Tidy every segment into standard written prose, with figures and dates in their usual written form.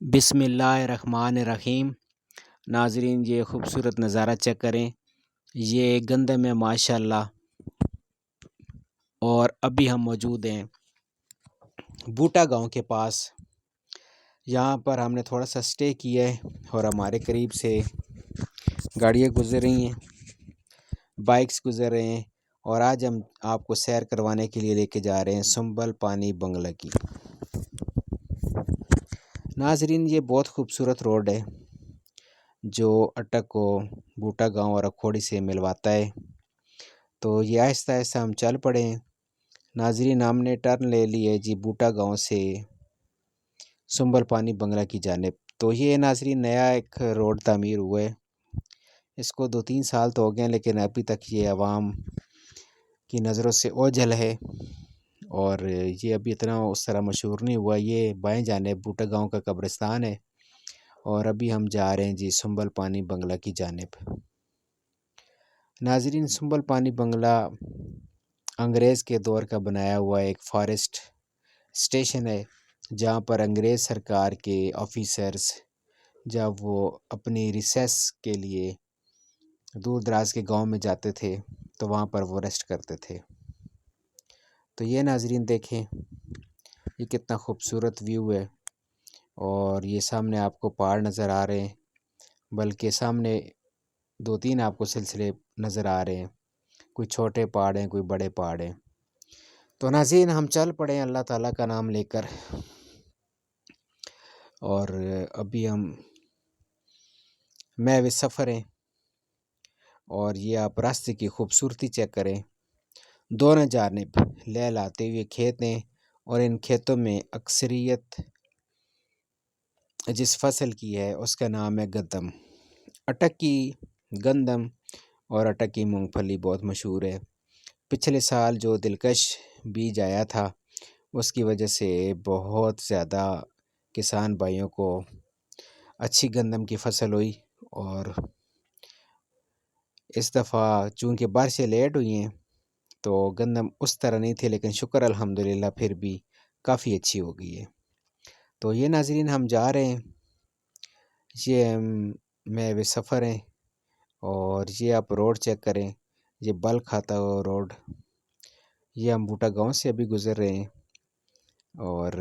بسم اللہ الرحمن الرحیم۔ ناظرین، یہ خوبصورت نظارہ چیک کریں۔ یہ گندم ہے ماشاءاللہ، اور ابھی ہم موجود ہیں بوٹا گاؤں کے پاس۔ یہاں پر ہم نے تھوڑا سا سٹے کیا ہے اور ہمارے قریب سے گاڑیاں گزر رہی ہیں، بائکس گزر رہے ہیں، اور آج ہم آپ کو سیر کروانے کے لیے لے کے جا رہے ہیں سنبل پانی بنگلہ کی۔ ناظرین، یہ بہت خوبصورت روڈ ہے جو اٹک کو بوٹا گاؤں اور اکھوڑی سے ملواتا ہے۔ تو یہ آہستہ آہستہ ہم چل پڑے ہیں۔ ناظرین، ہم نے ٹرن لے لی ہے جی بوٹا گاؤں سے سنبل پانی بنگلہ کی جانب۔ تو یہ ناظرین نیا ایک روڈ تعمیر ہوا ہے، اس کو 2-3 سال تو ہو گئے ہیں، لیکن ابھی تک یہ عوام کی نظروں سے اوجھل ہے، اور یہ ابھی اتنا اس طرح مشہور نہیں ہوا۔ یہ بائیں جانب بوٹا گاؤں کا قبرستان ہے، اور ابھی ہم جا رہے ہیں جی سنبل پانی بنگلہ کی جانب۔ ناظرین، سنبل پانی بنگلہ انگریز کے دور کا بنایا ہوا ایک فارسٹ اسٹیشن ہے، جہاں پر انگریز سرکار کے آفیسرز جب وہ اپنی ریسیس کے لیے دور دراز کے گاؤں میں جاتے تھے تو وہاں پر وہ ریسٹ کرتے تھے۔ تو یہ ناظرین دیکھیں، یہ کتنا خوبصورت ویو ہے، اور یہ سامنے آپ کو پہاڑ نظر آ رہے ہیں، بلکہ سامنے 2-3 آپ کو سلسلے نظر آ رہے ہیں، کوئی چھوٹے پہاڑ ہیں، کوئی بڑے پہاڑ ہیں۔ تو ناظرین، ہم چل پڑے ہیں اللہ تعالیٰ کا نام لے کر، اور ابھی ہم محو سفر ہیں، اور یہ آپ راستے کی خوبصورتی چیک کریں۔ دونوں جانب لہلاتے ہوئے کھیت ہیں، اور ان کھیتوں میں اکثریت جس فصل کی ہے اس کا نام ہے گندم۔ اٹک کی گندم اور اٹک کی مونگ پھلی بہت مشہور ہے۔ پچھلے سال جو دلکش بیج آیا تھا، اس کی وجہ سے بہت زیادہ کسان بھائیوں کو اچھی گندم کی فصل ہوئی، اور اس دفعہ چونکہ بارشیں لیٹ ہوئی ہیں تو گندم اس طرح نہیں تھی، لیکن شکر الحمدللہ پھر بھی کافی اچھی ہو گئی ہے۔ تو یہ ناظرین، ہم جا رہے ہیں، یہ محو سفر ہیں، اور یہ آپ روڈ چیک کریں، یہ بل کھاتا ہوا روڈ۔ یہ ہم بوٹا گاؤں سے ابھی گزر رہے ہیں، اور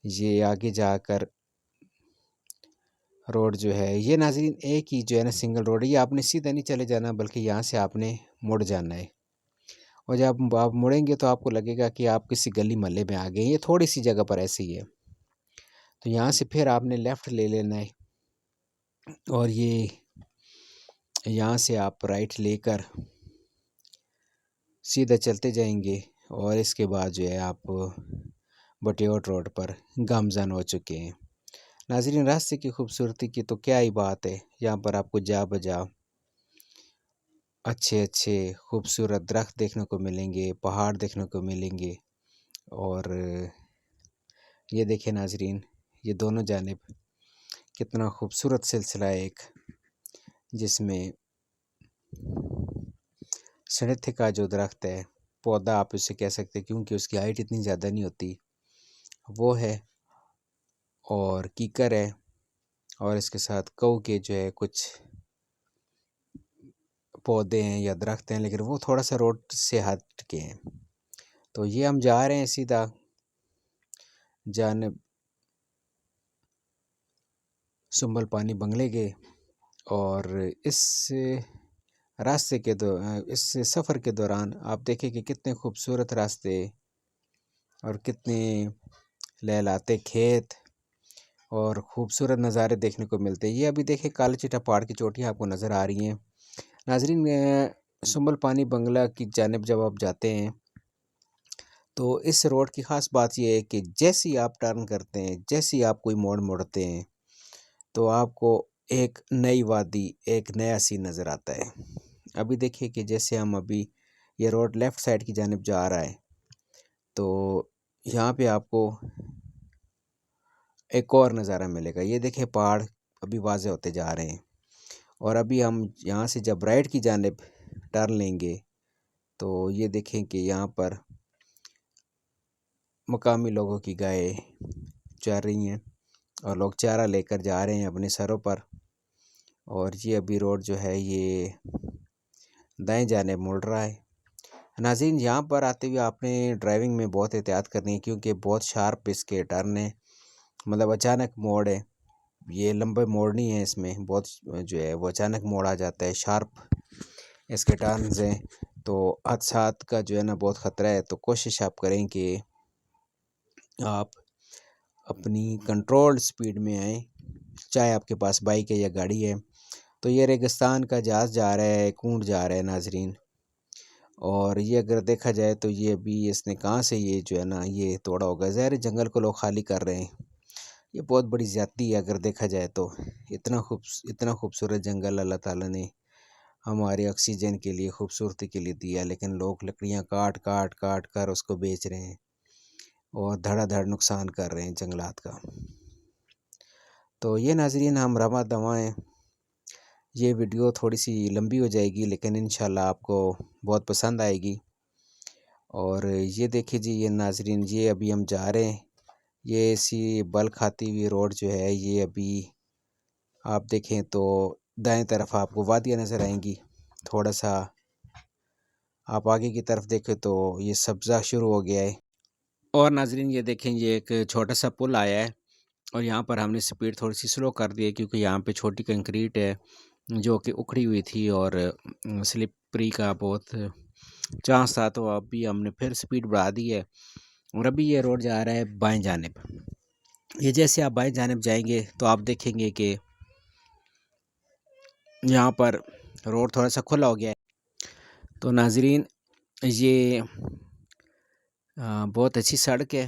یہ آگے جا کر روڈ جو ہے یہ ناظرین ایک ہی جو ہے نا سنگل روڈ ہے۔ یہ آپ نے سیدھا نہیں چلے جانا، بلکہ یہاں سے آپ نے مڑ جانا ہے، اور جب آپ مڑیں گے تو آپ کو لگے گا کہ آپ کسی گلی محلے میں آ گئے ہیں۔ یہ تھوڑی سی جگہ پر ایسے ہی ہے، تو یہاں سے پھر آپ نے لیفٹ لے لینا ہے، اور یہ یہاں سے آپ رائٹ لے کر سیدھا چلتے جائیں گے، اور اس کے بعد جو ہے آپ بٹیوٹ روڈ پر گامزن ہو چکے ہیں۔ ناظرین، راستے کی خوبصورتی کی تو کیا ہی بات ہے، یہاں پر آپ کو جا بجا اچھے اچھے خوبصورت درخت دیکھنے کو ملیں گے، پہاڑ دیکھنے کو ملیں گے، اور یہ دیکھیں ناظرین، یہ دونوں جانب کتنا خوبصورت سلسلہ ہے، ایک جس میں سنتھے کا جو درخت ہے، پودا آپ اسے کہہ سکتے کیونکہ اس کی ہائٹ اتنی زیادہ نہیں ہوتی، وہ ہے، اور کیکر ہے، اور اس کے ساتھ کو کے جو ہے کچھ پودے ہیں یا درخت ہیں، لیکن وہ تھوڑا سا روڈ سے ہٹ کے ہیں۔ تو یہ ہم جا رہے ہیں سیدھا جانب سنبل پانی بنگلے کے، اور اس راستے کے اس سفر کے دوران آپ دیکھیں کہ کتنے خوبصورت راستے اور کتنے لہلاتے کھیت اور خوبصورت نظارے دیکھنے کو ملتے ہیں۔ یہ ابھی دیکھیں کالے چٹا پہاڑ کی چوٹیاں آپ کو نظر آ رہی ہیں۔ ناظرین، سنبل پانی بنگلہ کی جانب جب آپ جاتے ہیں تو اس روڈ کی خاص بات یہ ہے کہ جیسی آپ ٹرن کرتے ہیں، جیسی آپ کوئی موڑ موڑتے ہیں، تو آپ کو ایک نئی وادی، ایک نیا سی نظر آتا ہے۔ ابھی دیکھیے کہ جیسے ہم ابھی یہ روڈ لیفٹ سائڈ کی جانب جا رہا ہے، تو یہاں پہ آپ کو ایک اور نظارہ ملے گا۔ یہ دیکھیں پہاڑ ابھی واضح ہوتے جا رہے ہیں، اور ابھی ہم یہاں سے جب رائٹ کی جانب ٹرن لیں گے تو یہ دیکھیں کہ یہاں پر مقامی لوگوں کی گائے چر رہی ہیں، اور لوگ چارہ لے کر جا رہے ہیں اپنے سروں پر. اور یہ ابھی روڈ جو ہے یہ دائیں جانب مڑ رہا ہے. ناظرین یہاں پر آتے ہوئے آپ نے ڈرائیونگ میں بہت احتیاط کرنی ہے، کیونکہ بہت شارپ اس کے ٹرن ہے، مطلب اچانک موڑ ہے. یہ لمبے موڑ نہیں ہے، اس میں بہت جو ہے وہ اچانک موڑ آ جاتا ہے، شارپ اس کے ٹرنز ہیں. تو حادثات کا جو ہے نا بہت خطرہ ہے. تو کوشش آپ کریں کہ آپ اپنی کنٹرول سپیڈ میں آئیں، چاہے آپ کے پاس بائک ہے یا گاڑی ہے. تو یہ ریگستان کا جہاز جا رہا ہے، کونڈ جا رہا ہے ناظرین. اور یہ اگر دیکھا جائے تو یہ ابھی اس نے کہاں سے یہ جو ہے نا یہ توڑا ہوگا. ظاہر جنگل کو لوگ خالی کر رہے ہیں، یہ بہت بڑی زیادتی ہے اگر دیکھا جائے تو. اتنا خوبصورت جنگل اللہ تعالیٰ نے ہمارے آکسیجن کے لیے، خوبصورتی کے لیے دیا، لیکن لوگ لکڑیاں کاٹ کاٹ کاٹ کر اس کو بیچ رہے ہیں اور دھڑا دھڑ نقصان کر رہے ہیں جنگلات کا. تو یہ ناظرین ہم رواں دواں ہیں. یہ ویڈیو تھوڑی سی لمبی ہو جائے گی، لیکن انشاءاللہ آپ کو بہت پسند آئے گی. اور یہ دیکھیں جی یہ ناظرین، یہ ابھی ہم جا رہے ہیں، یہ ایسی بل کھاتی ہوئی روڈ جو ہے یہ ابھی آپ دیکھیں تو دائیں طرف آپ کو وادیاں نظر آئیں گی. تھوڑا سا آپ آگے کی طرف دیکھیں تو یہ سبزہ شروع ہو گیا ہے. اور ناظرین یہ دیکھیں یہ ایک چھوٹا سا پل آیا ہے، اور یہاں پر ہم نے سپیڈ تھوڑی سی سلو کر دی ہے، کیونکہ یہاں پہ چھوٹی کنکریٹ ہے جو کہ اکھڑی ہوئی تھی اور سلپری کا بہت چانس تھا. تو ابھی ہم نے پھر سپیڈ بڑھا دی ہے، اور ابھی یہ روڈ جا رہا ہے بائیں جانب. یہ جیسے آپ بائیں جانب جائیں گے تو آپ دیکھیں گے کہ یہاں پر روڈ تھوڑا سا کھلا ہو گیا ہے. تو ناظرین یہ بہت اچھی سڑک ہے،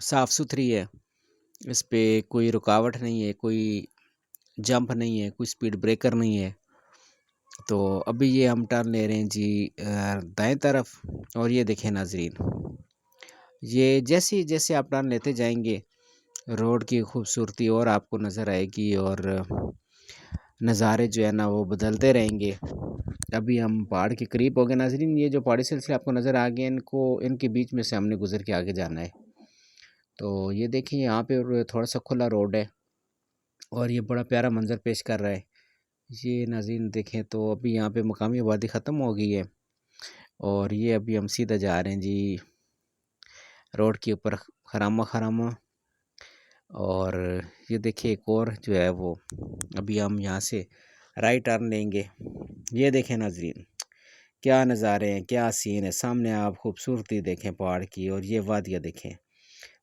صاف ستھری ہے، اس پہ کوئی رکاوٹ نہیں ہے، کوئی جمپ نہیں ہے، کوئی سپیڈ بریکر نہیں ہے. تو ابھی یہ ہم ٹرن لے رہے ہیں جی دائیں طرف. اور یہ دیکھیں ناظرین، یہ جیسے جیسے آپ ٹرن لیتے جائیں گے روڈ کی خوبصورتی اور آپ کو نظر آئے گی، اور نظارے جو ہے نا وہ بدلتے رہیں گے. ابھی ہم پہاڑ کے قریب ہو گئے ناظرین. یہ جو پہاڑی سلسلے آپ کو نظر آ گئے ان کے بیچ میں سے ہم نے گزر کے آگے جانا ہے. تو یہ دیکھیں یہاں پہ تھوڑا سا کھلا روڈ ہے، اور یہ بڑا پیارا منظر پیش کر رہا ہے. یہ ناظرین دیکھیں تو ابھی یہاں پہ مقامی آبادی ختم ہو گئی ہے، اور یہ ابھی ہم سیدھا جا رہے ہیں جی روڈ کے اوپر خرامہ خرامہ. اور یہ دیکھیں ایک اور جو ہے وہ ابھی ہم یہاں سے رائٹ ٹرن لیں گے. یہ دیکھیں ناظرین کیا نظارے ہیں، کیا سین ہے. سامنے آپ خوبصورتی دیکھیں پہاڑ کی، اور یہ وادیاں دیکھیں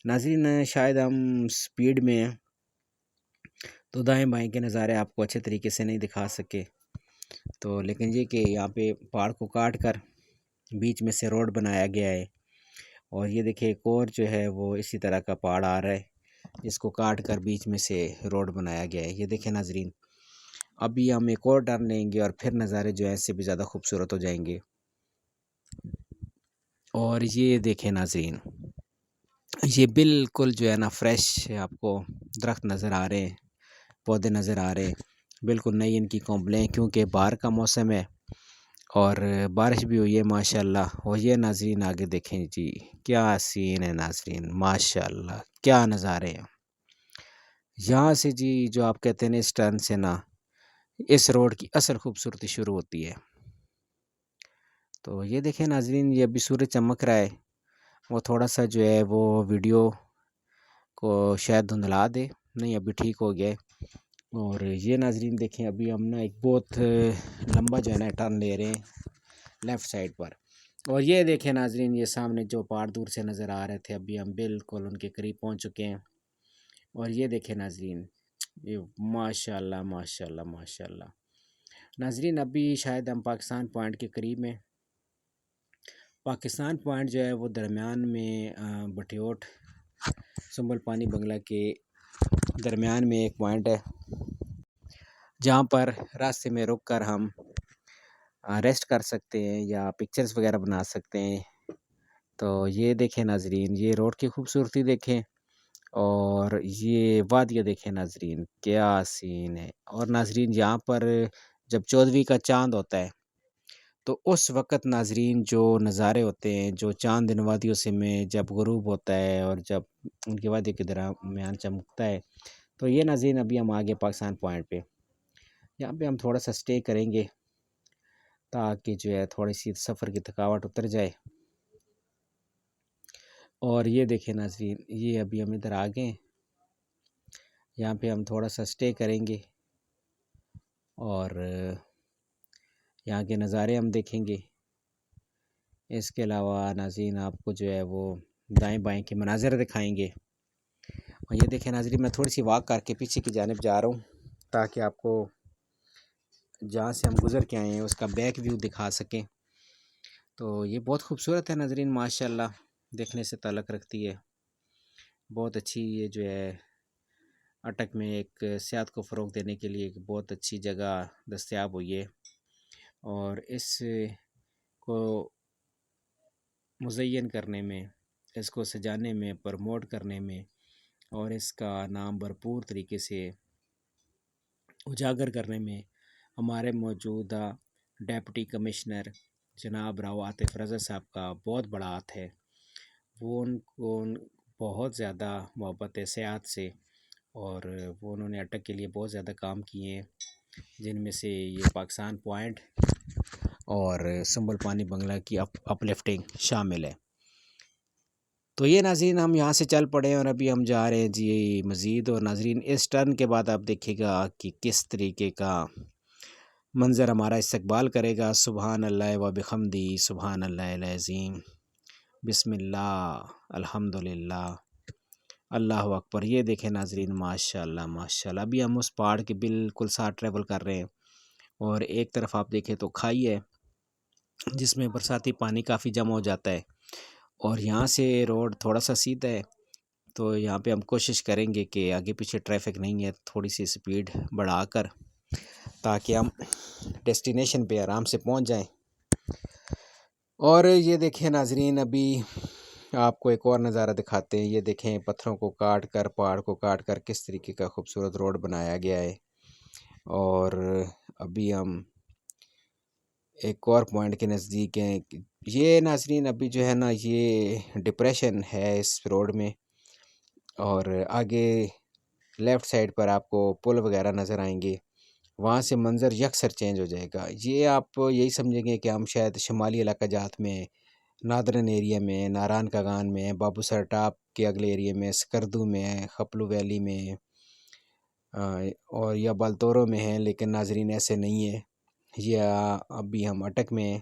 ناظرین. شاید ہم سپیڈ میں ہیں تو دائیں بائیں کے نظارے آپ کو اچھے طریقے سے نہیں دکھا سکے. تو لیکن یہ کہ یہاں پہ پہاڑ کو کاٹ کر بیچ میں سے روڈ بنایا گیا ہے. اور یہ دیکھیں ایک اور جو ہے وہ اسی طرح کا پہاڑ آ رہا ہے جس کو کاٹ کر بیچ میں سے روڈ بنایا گیا ہے. یہ دیکھیں ناظرین ابھی ہم ایک اور ٹرن لیں گے، اور پھر نظارے جو ہے اس سے بھی زیادہ خوبصورت ہو جائیں گے. اور یہ دیکھیں ناظرین یہ بالکل جو ہے نا فریش آپ کو درخت نظر آ رہے ہیں، پودے نظر آ رہے ہیں، بالکل نئی ان کی کومبلیں، کیونکہ باہر کا موسم ہے اور بارش بھی ہوئی ہے ماشاءاللہ. اور یہ ناظرین آگے دیکھیں جی کیا سین ہے ناظرین، ماشاءاللہ کیا نظارے ہیں. یہاں سے جی جو آپ کہتے ہیں اس ٹرن سے نا اس روڈ کی اصل خوبصورتی شروع ہوتی ہے. تو یہ دیکھیں ناظرین یہ ابھی سورج چمک رہا ہے، وہ تھوڑا سا جو ہے وہ ویڈیو کو شاید دھندلا دے، نہیں ابھی ٹھیک ہو گیا ہے. اور یہ ناظرین دیکھیں ابھی ہم نا ایک بہت لمبا جو ہے نا ٹرن لے رہے ہیں لیفٹ سائڈ پر. اور یہ دیکھیں ناظرین یہ سامنے جو پہاڑ دور سے نظر آ رہے تھے ابھی ہم بالکل ان کے قریب پہنچ چکے ہیں. اور یہ دیکھیں ناظرین یہ ماشاءاللہ ماشاءاللہ ماشاءاللہ. ناظرین ابھی شاید ہم پاکستان پوائنٹ کے قریب میں. پاکستان پوائنٹ جو ہے وہ درمیان میں بٹیوٹ سنبل پانی بنگلہ کے درمیان میں ایک پوائنٹ ہے جہاں پر راستے میں رک کر ہم ریسٹ کر سکتے ہیں یا پکچرز وغیرہ بنا سکتے ہیں. تو یہ دیکھیں ناظرین یہ روڈ کی خوبصورتی دیکھیں، اور یہ وادیاں دیکھیں ناظرین کیا سین ہے. اور ناظرین یہاں پر جب 14ویں کا چاند ہوتا ہے تو اس وقت ناظرین جو نظارے ہوتے ہیں، جو چاند ان وادیوں سے میں جب غروب ہوتا ہے اور جب ان کی وادی کے درمیان چمکتا ہے، تو یہ ناظرین ابھی ہم آگے پاکستان پوائنٹ پہ، یہاں پہ ہم تھوڑا سا سٹے کریں گے تاکہ جو ہے تھوڑی سی سفر کی تھکاوٹ اتر جائے۔ اور یہ دیکھیں ناظرین، یہ ابھی ہم ادھر آ گئے ہیں، یہاں پہ ہم تھوڑا سا سٹے کریں گے اور یہاں کے نظارے ہم دیکھیں گے۔ اس کے علاوہ ناظرین آپ کو جو ہے وہ دائیں بائیں کے مناظر دکھائیں گے۔ اور یہ دیکھیں ناظرین، میں تھوڑی سی واک کر کے پیچھے کی جانب جا رہا ہوں تاکہ آپ کو جہاں سے ہم گزر کے آئے ہیں اس کا بیک ویو دکھا سکیں۔ تو یہ بہت خوبصورت ہے ناظرین، ماشاءاللہ دیکھنے سے تعلق رکھتی ہے، بہت اچھی یہ جو ہے اٹک میں ایک سیاحت کو فروغ دینے کے لیے ایک بہت اچھی جگہ دستیاب ہوئی ہے، اور اس کو مزین کرنے میں، اس کو سجانے میں، پرموٹ کرنے میں اور اس کا نام بھرپور طریقے سے اجاگر کرنے میں ہمارے موجودہ ڈیپٹی کمشنر جناب راؤ عاطف رضا صاحب کا بہت بڑا ہاتھ ہے۔ وہ ان کو بہت زیادہ محبت ہے سیاحت سے، اور وہ انہوں نے اٹک کے لیے بہت زیادہ کام کیے ہیں، جن میں سے یہ پاکستان پوائنٹ اور سنبل پانی بنگلہ کی اپ لفٹنگ شامل ہے۔ تو یہ ناظرین ہم یہاں سے چل پڑے اور ابھی ہم جا رہے ہیں جی مزید، اور ناظرین اس ٹرن کے بعد آپ دیکھیے گا کہ کس طریقے کا منظر ہمارا استقبال کرے گا۔ سبحان اللہ و بحمدی، سبحان اللہ العظیم، بسم اللہ، الحمدللہ، اللہ اکبر۔ یہ دیکھیں ناظرین، ماشاءاللہ ماشاءاللہ، ابھی ہم اس پہاڑ کے بالکل ساتھ ٹریول کر رہے ہیں، اور ایک طرف آپ دیکھیں تو کھائی ہے جس میں برساتی پانی کافی جمع ہو جاتا ہے، اور یہاں سے روڈ تھوڑا سا سیدھا ہے، تو یہاں پہ ہم کوشش کریں گے کہ آگے پیچھے ٹریفک نہیں ہے، تھوڑی سی سپیڈ بڑھا کر تاکہ ہم ڈیسٹینیشن پہ آرام سے پہنچ جائیں۔ اور یہ دیکھیں ناظرین، ابھی آپ کو ایک اور نظارہ دکھاتے ہیں۔ یہ دیکھیں پتھروں کو کاٹ کر، پہاڑ کو کاٹ کر کس طریقے کا خوبصورت روڈ بنایا گیا ہے۔ اور ابھی ہم ایک اور پوائنٹ کے نزدیک ہیں۔ یہ ناظرین ابھی جو ہے نا، یہ ڈپریشن ہے اس روڈ میں، اور آگے لیفٹ سائڈ پر آپ کو پل وغیرہ نظر آئیں گے، وہاں سے منظر یکسر چینج ہو جائے گا۔ یہ آپ یہی سمجھیں گے کہ ہم شاید شمالی علاقہ جات میں، نادرن ایریا میں، ناران کاغان میں، بابو سر ٹاپ کے اگلے ایریا میں، سکردو میں، خپلو ویلی میں اور یا بالتورو میں ہیں، لیکن ناظرین ایسے نہیں ہے۔ یہ ابھی ہم اٹک میں ہیں،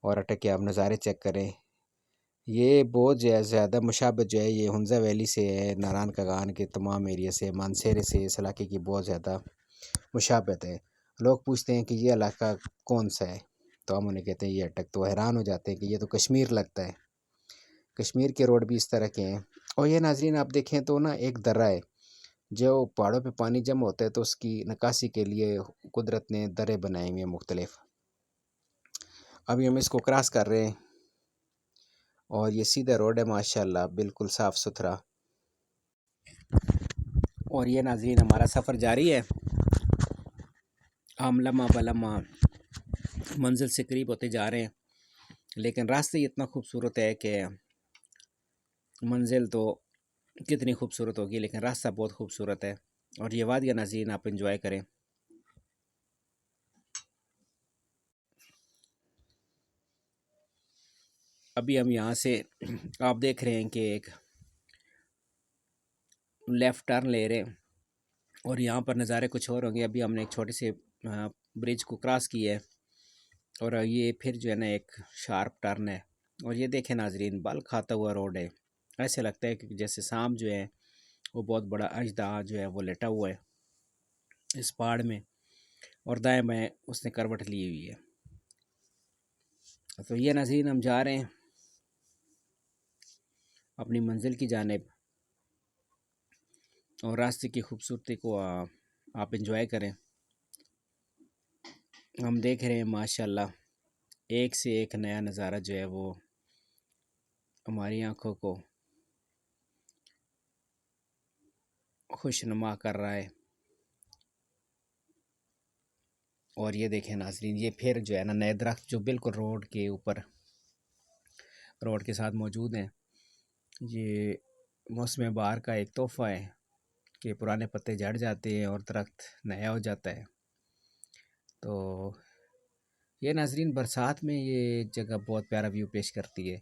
اور اٹک کے آپ نظارے چیک کریں۔ یہ بہت زیادہ مشابہت جو ہے یہ ہنزہ ویلی سے ہے، ناران کاغان کے تمام ایریا سے، مانسیرے سے، اس علاقے کی بہت زیادہ مشابہت ہے۔ لوگ پوچھتے ہیں کہ یہ علاقہ کون سا ہے، تو ہم انہیں کہتے ہیں یہ اٹک، تو حیران ہو جاتے ہیں کہ یہ تو کشمیر لگتا ہے۔ کشمیر کے روڈ بھی اس طرح کے ہیں۔ اور یہ ناظرین آپ دیکھیں تو نا ایک درہ ہے، جو پہاڑوں پہ پانی جمع ہوتا ہے تو اس کی نکاسی کے لیے قدرت نے درے بنائے ہوئے ہیں مختلف۔ ابھی ہم اس کو کراس کر رہے ہیں، اور یہ سیدھا روڈ ہے ماشاءاللہ، بالکل صاف ستھرا۔ اور یہ ناظرین ہمارا سفر جاری ہے، ہم لمحہ بلمحہ منزل سے قریب ہوتے جا رہے ہیں، لیکن راستے اتنا خوبصورت ہے کہ منزل تو کتنی خوبصورت ہوگی، لیکن راستہ بہت خوبصورت ہے۔ اور یہ وادیاں ناظرین آپ انجوائے کریں۔ ابھی ہم یہاں سے آپ دیکھ رہے ہیں کہ ایک لیفٹ ٹرن لے رہے ہیں، اور یہاں پر نظارے کچھ اور ہوں گے۔ ابھی ہم نے ایک چھوٹے سے برج کو کراس کیا ہے، اور یہ پھر جو ہے نا ایک شارپ ٹرن ہے، اور یہ دیکھیں ناظرین بال کھاتا ہوا روڈ ہے، ایسے لگتا ہے کہ جیسے سام جو ہے وہ بہت بڑا اژدہا جو ہے وہ لیٹا ہوا ہے اس پہاڑ میں، اور دائیں بائیں اس نے کروٹ لی ہوئی ہے۔ تو یہ ناظرین ہم جا رہے ہیں اپنی منزل کی جانب، اور راستے کی خوبصورتی کو آپ انجوائے کریں۔ ہم دیکھ رہے ہیں ماشاءاللہ ایک سے ایک نیا نظارہ جو ہے وہ ہماری آنکھوں کو خوش نما کر رہا ہے۔ اور یہ دیکھیں ناظرین، یہ پھر جو ہے نا نئے درخت جو بالکل روڈ کے اوپر روڈ کے ساتھ موجود ہیں، یہ موسم بہار کا ایک تحفہ ہے کہ پرانے پتے جھڑ جاتے ہیں اور درخت نیا ہو جاتا ہے۔ تو یہ ناظرین برسات میں یہ جگہ بہت پیارا ویو پیش کرتی ہے۔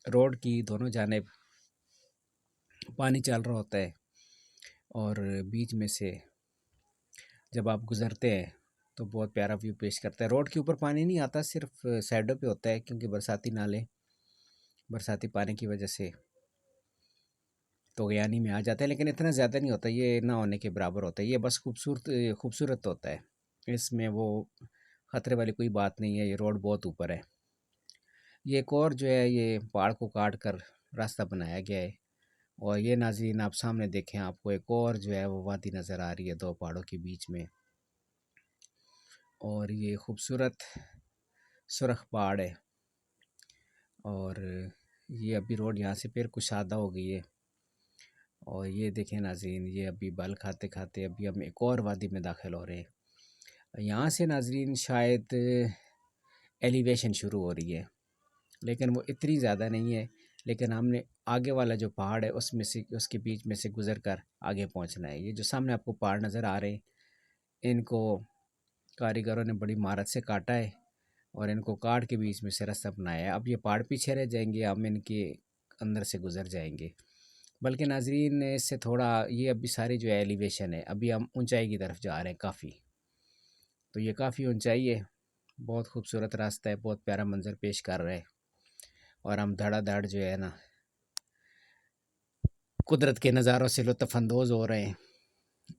روڈ کی دونوں جانب پانی چل رہا ہوتا ہے اور بیچ میں سے جب آپ گزرتے ہیں تو بہت پیارا ویو پیش کرتا ہے۔ روڈ کے اوپر پانی نہیں آتا، صرف سائڈوں پہ ہوتا ہے، کیونکہ برساتی نالے برساتی پانی کی وجہ سے طغیانی میں آ جاتا ہے، لیکن اتنا زیادہ نہیں ہوتا، یہ نہ ہونے کے برابر ہوتا ہے۔ یہ بس خوبصورت ہوتا ہے، اس میں وہ خطرے والی کوئی بات نہیں ہے۔ یہ روڈ بہت اوپر ہے۔ یہ ایک اور جو ہے یہ پہاڑ کو کاٹ کر راستہ بنایا گیا ہے، اور یہ ناظرین آپ سامنے دیکھیں، آپ کو ایک اور جو ہے وہ وادی نظر آ رہی ہے دو پہاڑوں کے بیچ میں، اور یہ خوبصورت سرخ پہاڑ ہے۔ اور یہ ابھی روڈ یہاں سے پھر کشادہ ہو گئی ہے، اور یہ دیکھیں ناظرین، یہ ابھی بل کھاتے کھاتے ابھی ہم ایک اور وادی میں داخل ہو رہے ہیں۔ یہاں سے ناظرین شاید ایلیویشن شروع ہو رہی ہے، لیکن وہ اتنی زیادہ نہیں ہے، لیکن ہم نے آگے والا جو پہاڑ ہے اس کے بیچ میں سے گزر کر آگے پہنچنا ہے۔ یہ جو سامنے آپ کو پہاڑ نظر آ رہے ہیں، ان کو کاریگروں نے بڑی مہارت سے کاٹا ہے اور ان کو کاٹ کے بیچ میں سے راستہ بنایا ہے۔ اب یہ پہاڑ پیچھے رہ جائیں گے، ہم ان کے اندر سے گزر جائیں گے۔ بلکہ ناظرین اس سے تھوڑا یہ ابھی ساری جو ہے ایلیویشن ہے، ابھی ہم اونچائی کی طرف جا رہے ہیں کافی، تو یہ کافی اونچائی ہے۔ بہت خوبصورت راستہ ہے، بہت پیارا منظر پیش کر رہے ہیں، اور ہم دھڑا دھڑ جو ہے نا قدرت کے نظاروں سے لطف اندوز ہو رہے ہیں۔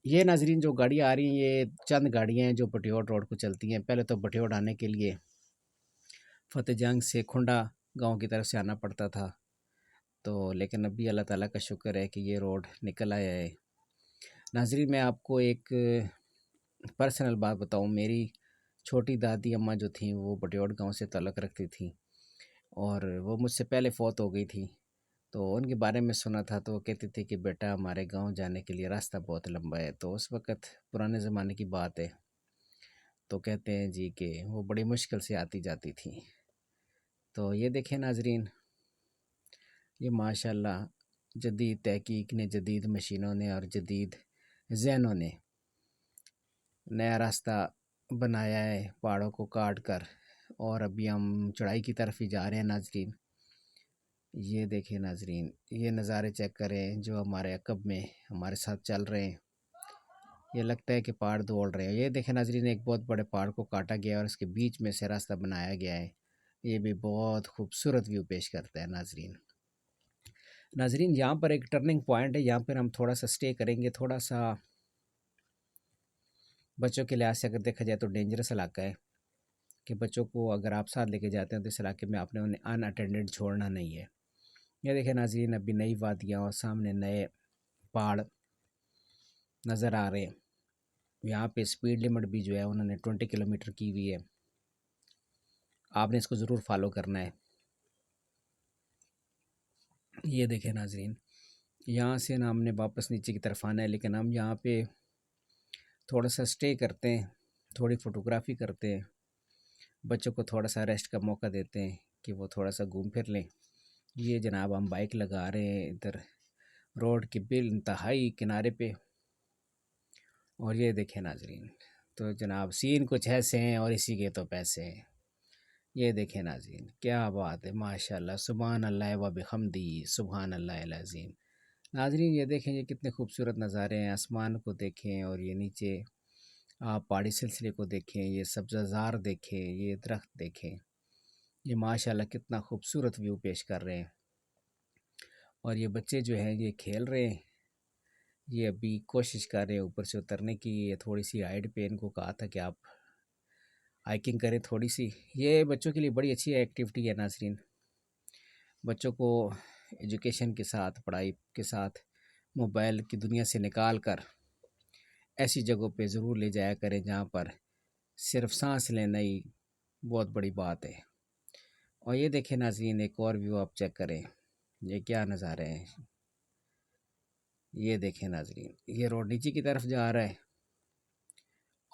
یہ ناظرین جو گاڑیاں آ رہی ہیں، یہ چند گاڑیاں ہیں جو بٹیوٹ روڈ کو چلتی ہیں۔ پہلے تو بٹیوٹ آنے کے لیے فتح جنگ سے کھنڈا گاؤں کی طرف سے آنا پڑتا تھا، تو لیکن ابھی اللہ تعالیٰ کا شکر ہے کہ یہ روڈ نکل آیا ہے۔ ناظرین میں آپ کو ایک پرسنل بات بتاؤں، میری چھوٹی دادی اماں جو تھیں وہ بٹیوٹ گاؤں سے تعلق رکھتی تھیں، اور وہ مجھ سے پہلے فوت ہو گئی تھیں۔ تو ان کے بارے میں سنا تھا، تو وہ کہتی تھی کہ بیٹا ہمارے گاؤں جانے کے لیے راستہ بہت لمبا ہے۔ تو اس وقت پرانے زمانے کی بات ہے، تو کہتے ہیں جی کہ وہ بڑی مشکل سے آتی جاتی تھیں۔ تو یہ دیکھیں ناظرین، یہ ماشاءاللہ جدید تحقیق نے، جدید مشینوں نے اور جدید ذہنوں نے نیا راستہ بنایا ہے پہاڑوں کو کاٹ کر، اور ابھی ہم چڑھائی کی طرف ہی جا رہے ہیں ناظرین۔ یہ دیکھیں ناظرین، یہ نظارے چیک کریں جو ہمارے عقب میں ہمارے ساتھ چل رہے ہیں۔ یہ لگتا ہے کہ پہاڑ دوڑ رہے ہیں۔ یہ دیکھیں ناظرین، ایک بہت بڑے پہاڑ کو کاٹا گیا ہے اور اس کے بیچ میں سے راستہ بنایا گیا ہے۔ یہ بھی بہت خوبصورت ویو پیش کرتا ہے ناظرین، یہاں پر ایک ٹرننگ پوائنٹ ہے، یہاں پر ہم تھوڑا سا سٹے کریں گے۔ تھوڑا سا بچوں کے لحاظ سے اگر دیکھا جائے تو ڈینجرس علاقہ ہے، کہ بچوں کو اگر آپ ساتھ لے کے جاتے ہیں تو اس علاقے میں آپ نے انہیں ان اٹینڈڈ چھوڑنا نہیں ہے۔ یہ دیکھیں ناظرین، ابھی نئی وادیاں اور سامنے نئے پہاڑ نظر آ رہے ہیں۔ یہاں پہ سپیڈ لمٹ بھی جو ہے انہوں نے 20 کلومیٹر کی ہوئی ہے، آپ نے اس کو ضرور فالو کرنا ہے۔ یہ دیکھیں ناظرین، یہاں سے نا ہم نے واپس نیچے کی طرف آنا ہے، لیکن ہم یہاں پہ تھوڑا سا سٹے کرتے ہیں، تھوڑی فوٹوگرافی کرتے ہیں، بچوں کو تھوڑا سا ریسٹ کا موقع دیتے ہیں کہ وہ تھوڑا سا گھوم پھر لیں۔ یہ جناب ہم بائک لگا رہے ہیں ادھر روڈ کے انتہائی کنارے پہ، اور یہ دیکھیں ناظرین، تو جناب سین کچھ ایسے ہیں اور اسی کے تو پیسے ہیں۔ یہ دیکھیں ناظرین، کیا بات ہے، ماشاءاللہ، سبحان اللہ و بحمدی، سبحان اللہ العظیم۔ ناظرین یہ دیکھیں، یہ کتنے خوبصورت نظارے ہیں، آسمان کو دیکھیں اور یہ نیچے آپ پہاڑی سلسلے کو دیکھیں، یہ سبزہ زار دیکھیں، یہ درخت دیکھیں، یہ ماشاءاللہ کتنا خوبصورت ویو پیش کر رہے ہیں۔ اور یہ بچے جو ہیں یہ کھیل رہے ہیں، یہ ابھی کوشش کر رہے ہیں اوپر سے اترنے کی۔ یہ تھوڑی سی ہائٹ پہ ان کو کہا تھا کہ آپ ہائکنگ کریں تھوڑی سی۔ یہ بچوں کے لیے بڑی اچھی ایکٹیویٹی ہے ناظرین، بچوں کو ایجوکیشن کے ساتھ، پڑھائی کے ساتھ موبائل کی دنیا سے نکال کر ایسی جگہوں پہ ضرور لے جایا کریں جہاں پر صرف سانس لینا ہی بہت بڑی بات ہے۔ اور یہ دیکھیں ناظرین، ایک اور ویو آپ چیک کریں، یہ کیا نظارے ہیں۔ یہ دیکھیں ناظرین، یہ روڈ نیچے کی طرف جا رہا ہے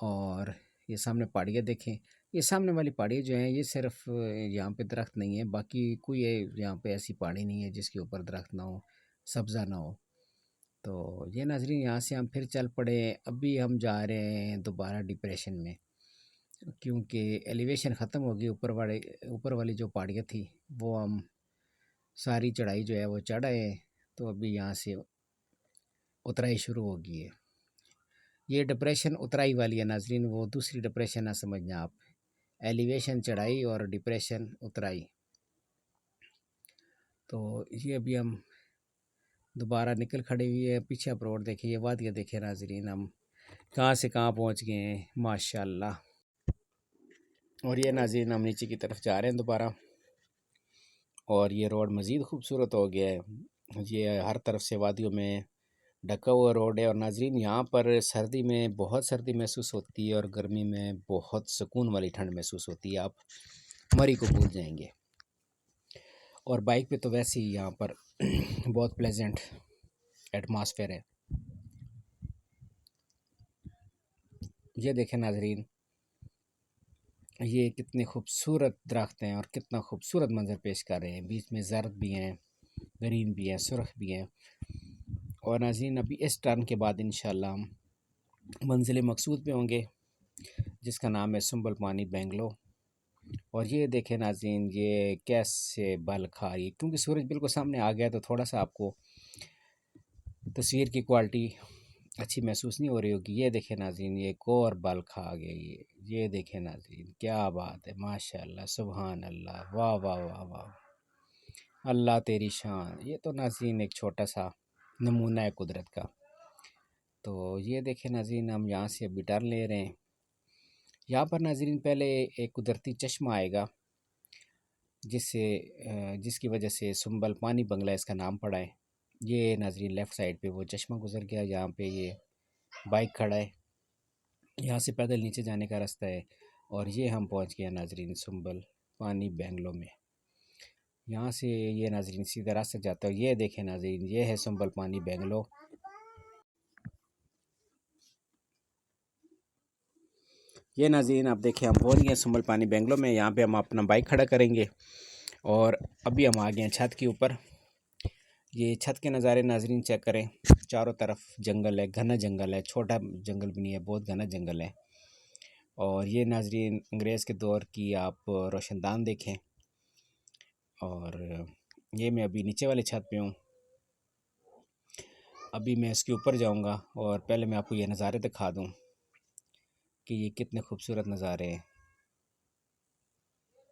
اور یہ سامنے پہاڑیاں دیکھیں، یہ سامنے والی پہاڑی جو ہیں یہ صرف یہاں پہ درخت نہیں ہے، باقی کوئی یہاں پہ ایسی پہاڑی نہیں ہے جس کے اوپر درخت نہ ہو، سبزہ نہ ہو۔ تو یہ ناظرین یہاں سے ہم پھر چل پڑے، ابھی ہم جا رہے ہیں دوبارہ ڈپریشن میں، کیونکہ ایلیویشن ختم ہوگی، اوپر والی جو پہاڑیاں تھی وہ ہم ساری چڑھائی جو ہے وہ چڑھ آئے ہیں، تو ابھی یہاں سے اترائی شروع ہوگی ہے۔ یہ ڈپریشن اترائی والی ہے ناظرین، وہ دوسری ڈپریشن نہ سمجھنا آپ، ایلیویشن چڑھائی اور ڈپریشن اترائی۔ تو یہ ابھی ہم دوبارہ نکل کھڑے ہوئی ہے، پیچھے آپ روڈ دیکھیں، یہ وادیاں دیکھیں ناظرین، ہم کہاں سے کہاں پہنچ گئے ہیں ماشاءاللہ۔ اور یہ ناظرین ہم نیچے کی طرف جا رہے ہیں دوبارہ، اور یہ روڈ مزید خوبصورت ہو گیا ہے، یہ ہر طرف سے وادیوں میں ڈھکا ہوا روڈ ہے۔ اور ناظرین یہاں پر سردی میں بہت سردی محسوس ہوتی ہے، اور گرمی میں بہت سکون والی ٹھنڈ محسوس ہوتی ہے، آپ مری کو بھول جائیں گے۔ اور بائک پہ تو ویسے ہی یہاں پر بہت پلیزنٹ ایٹماسفیئر ہے۔ یہ دیکھیں ناظرین، یہ کتنے خوبصورت درخت ہیں اور کتنا خوبصورت منظر پیش کر رہے ہیں، بیچ میں زرد بھی ہیں، گرین بھی ہیں، سرخ بھی ہیں۔ اور ناظرین ابھی اس ٹرن کے بعد انشاءاللہ ہم منزل مقصود پہ ہوں گے، جس کا نام ہے سنبل پانی بنگلو۔ اور یہ دیکھیں ناظرین، یہ کیسے بل کھا رہی ہے، کیونکہ سورج بالکل سامنے آ گیا تو تھوڑا سا آپ کو تصویر کی کوالٹی اچھی محسوس نہیں ہو رہی ہوگی۔ یہ دیکھیں ناظرین، یہ ایک اور بل کھا گئی، یہ دیکھیں ناظرین، کیا بات ہے، ماشاءاللہ، سبحان اللہ، واہ واہ واہ واہ، اللہ تیری شان۔ یہ تو ناظرین ایک چھوٹا سا نمونہ ہے قدرت کا۔ تو یہ دیکھیں ناظرین، ہم یہاں سے ابھی ٹرن لے رہے ہیں۔ یہاں پر ناظرین پہلے ایک قدرتی چشمہ آئے گا، جس کی وجہ سے سنبل پانی بنگلہ اس کا نام پڑا ہے۔ یہ ناظرین لیفٹ سائڈ پہ وہ چشمہ گزر گیا، یہاں پہ یہ بائک کھڑا ہے، یہاں سے پیدل نیچے جانے کا راستہ ہے۔ اور یہ ہم پہنچ گئے ناظرین سنبل پانی بنگلو میں۔ یہاں سے یہ ناظرین سیدھا راستہ جاتا ہے، یہ دیکھیں ناظرین، یہ ہے سنبل پانی بنگلو۔ یہ ناظرین آپ دیکھیں، ہم پہنچ گئے سنبل پانی بنگلو میں، یہاں پہ ہم اپنا بائک کھڑا کریں گے، اور ابھی ہم آ گئے ہیں چھت کے اوپر۔ یہ چھت کے نظارے ناظرین چیک کریں، چاروں طرف جنگل ہے، گھنا جنگل ہے، چھوٹا جنگل بھی نہیں ہے، بہت گھنا جنگل ہے۔ اور یہ ناظرین انگریز کے دور کی آپ روشن دان دیکھیں۔ اور یہ میں ابھی نیچے والے چھت پہ ہوں، ابھی میں اس کے اوپر جاؤں گا، اور پہلے میں آپ کو یہ نظارے دکھا دوں کہ یہ کتنے خوبصورت نظارے ہیں۔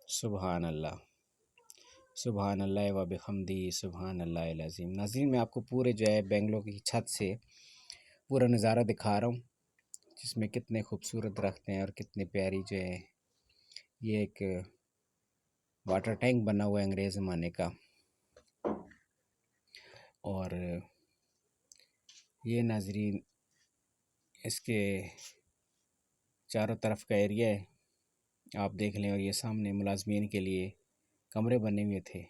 سبحان اللہ، سبحان اللہ و بحمدی، سبحان اللہ العظیم۔ ناظرین میں آپ کو پورے جو ہے بنگلو کی چھت سے پورا نظارہ دکھا رہا ہوں، جس میں کتنے خوبصورت درخت ہیں اور کتنے پیاری جو ہے، یہ ایک واٹر ٹینک بنا ہوا ہے انگریز زمانے کا۔ اور یہ ناظرین اس کے چاروں طرف کا ایریا ہے، آپ دیکھ لیں۔ اور یہ سامنے ملازمین کے لیے کمرے بنے ہوئے تھے۔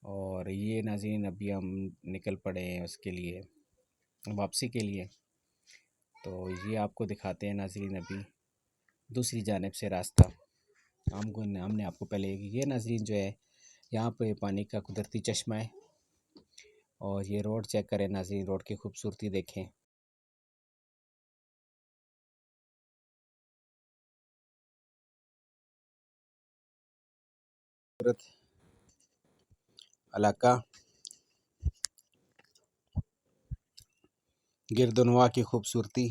اور یہ ناظرین ابھی ہم نکل پڑے ہیں اس کے لیے، واپسی کے لیے۔ تو یہ آپ کو دکھاتے ہیں ناظرین ابھی دوسری جانب سے راستہ، ہم نے آپ کو پہلے یہ ناظرین جو ہے یہاں پہ پانی کا قدرتی چشمہ ہے۔ اور یہ روڈ چیک کریں ناظرین، روڈ کی خوبصورتی دیکھیں۔ خوبصورت علاقہ، گردنوا کی خوبصورتی،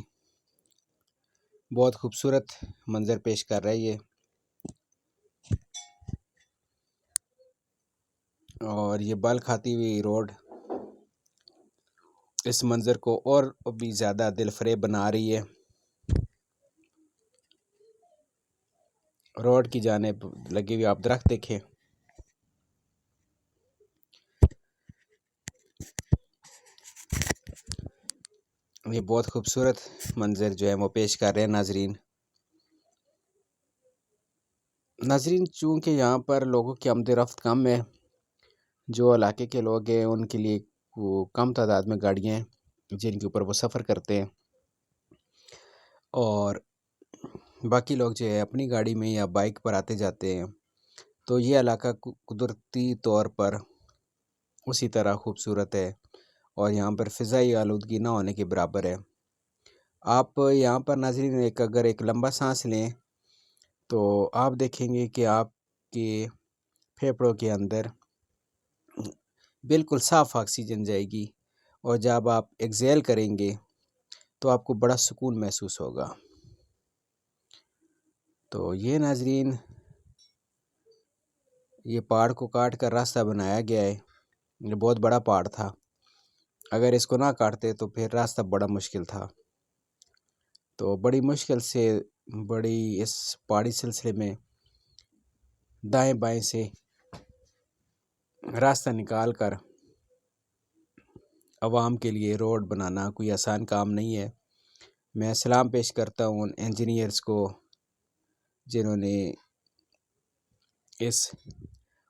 بہت خوبصورت منظر پیش کر رہی ہے۔ اور یہ بال کھاتی ہوئی روڈ اس منظر کو اور بھی زیادہ دل فریب بنا رہی ہے۔ روڈ کی جانب لگے ہوئے آپ درخت دیکھیں، یہ بہت خوبصورت منظر جو ہے وہ پیش کر رہے ہیں ناظرین۔ ناظرین چونکہ یہاں پر لوگوں کی آمد و رفت کم ہے، جو علاقے کے لوگ ہیں ان کے لیے وہ کم تعداد میں گاڑیاں ہیں جن کے اوپر وہ سفر کرتے ہیں۔ اور باقی لوگ جو ہے اپنی گاڑی میں یا بائک پر آتے جاتے ہیں، تو یہ علاقہ قدرتی طور پر اسی طرح خوبصورت ہے اور یہاں پر فضائی آلودگی نہ ہونے کے برابر ہے۔ آپ یہاں پر ناظرین اگر ایک لمبا سانس لیں تو آپ دیکھیں گے کہ آپ کے پھیپھڑوں کے اندر بالکل صاف آکسیجن جائے گی، اور جب آپ ایکزیل کریں گے تو آپ کو بڑا سکون محسوس ہوگا۔ تو یہ ناظرین یہ پہاڑ کو کاٹ کر راستہ بنایا گیا ہے، یہ بہت بڑا پہاڑ تھا، اگر اس کو نہ کاٹتے تو پھر راستہ بڑا مشکل تھا۔ تو بڑی مشکل سے بڑی اس پہاڑی سلسلے میں دائیں بائیں سے راستہ نکال کر عوام کے لیے روڈ بنانا کوئی آسان کام نہیں ہے۔ میں سلام پیش کرتا ہوں ان انجینئرز کو جنہوں نے اس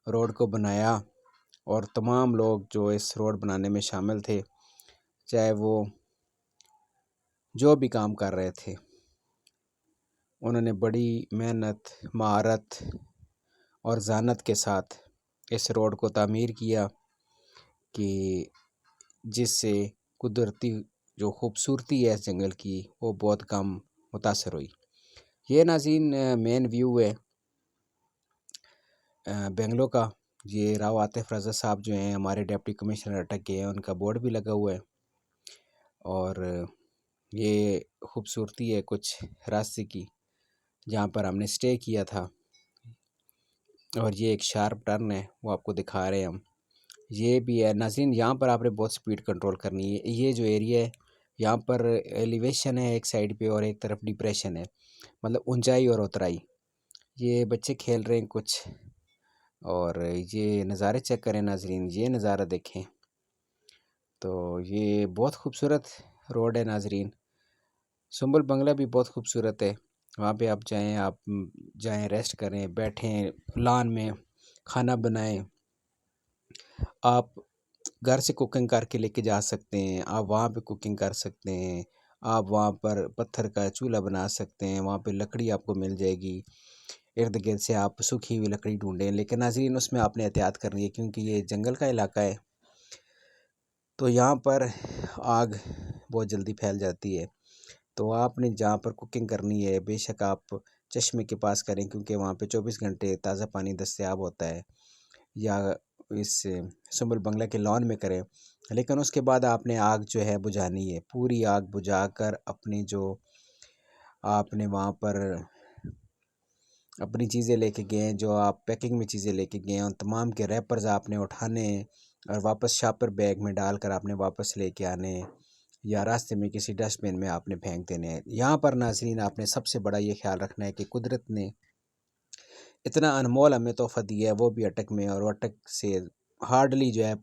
روڈ کو بنایا، اور تمام لوگ جو اس روڈ بنانے میں شامل تھے، چاہے وہ جو بھی کام کر رہے تھے، انہوں نے بڑی محنت، مہارت اور ذہانت کے ساتھ اس روڈ کو تعمیر کیا کہ جس سے قدرتی جو خوبصورتی ہے اس جنگل کی وہ بہت کم متاثر ہوئی۔ یہ ناظرین مین ویو ہے بنگلو کا۔ یہ راؤ عاطف رضا صاحب جو ہیں ہمارے ڈپٹی کمشنر اٹک کے ہیں، ان کا بورڈ بھی لگا ہوا ہے، اور یہ خوبصورتی ہے کچھ راستے کی جہاں پر ہم نے سٹے کیا تھا، اور یہ ایک شارپ ٹرن ہے وہ آپ کو دکھا رہے ہیں ہم۔ یہ بھی ہے ناظرین، یہاں پر آپ نے بہت سپیڈ کنٹرول کرنی ہے۔ یہ جو ایریا ہے یہاں پر ایلیویشن ہے ایک سائڈ پہ اور ایک طرف ڈپریشن ہے، مطلب اونچائی اور اترائی۔ یہ بچے کھیل رہے ہیں کچھ، اور یہ نظارے چیک کریں ناظرین، یہ نظارہ دیکھیں۔ تو یہ بہت خوبصورت روڈ ہے ناظرین۔ سنبل بنگلہ بھی بہت خوبصورت ہے، وہاں پہ آپ جائیں ریسٹ کریں، بیٹھیں لان میں، کھانا بنائیں۔ آپ گھر سے کوکنگ کر کے لے کے جا سکتے ہیں، آپ وہاں پہ کوکنگ کر سکتے ہیں، آپ وہاں پر پتھر کا چولہا بنا سکتے ہیں، وہاں پہ لکڑی آپ کو مل جائے گی، ارد گرد سے آپ سوکھی ہوئی لکڑی ڈھونڈیں، لیکن ناظرین اس میں آپ نے احتیاط کرنی ہے کیونکہ یہ جنگل کا علاقہ ہے، تو یہاں پر آگ بہت جلدی پھیل جاتی ہے۔ تو آپ نے جہاں پر کوکنگ کرنی ہے بے شک آپ چشمے کے پاس کریں، کیونکہ وہاں پہ 24 گھنٹے تازہ پانی دستیاب ہوتا ہے، یا اس سنبل بنگلہ کے لان میں کریں، لیکن اس کے بعد آپ نے آگ جو ہے بجھانی ہے، پوری آگ بجھا کر اپنی جو آپ نے وہاں پر اپنی چیزیں لے کے گئے ہیں، جو آپ پیکنگ میں چیزیں لے کے گئے ہیں، ان تمام کے ریپرز آپ نے اٹھانے ہیں اور واپس شاپر بیگ میں ڈال کر آپ نے واپس لے کے آنے ہیں، یا راستے میں کسی ڈسٹ بن میں آپ نے پھینک دینے ہیں۔ یہاں پر ناظرین آپ نے سب سے بڑا یہ خیال رکھنا ہے کہ قدرت نے اتنا انمول ہمیں تحفہ دیا ہے، وہ بھی اٹک میں، اور اٹک سے ہارڈلی جو ہے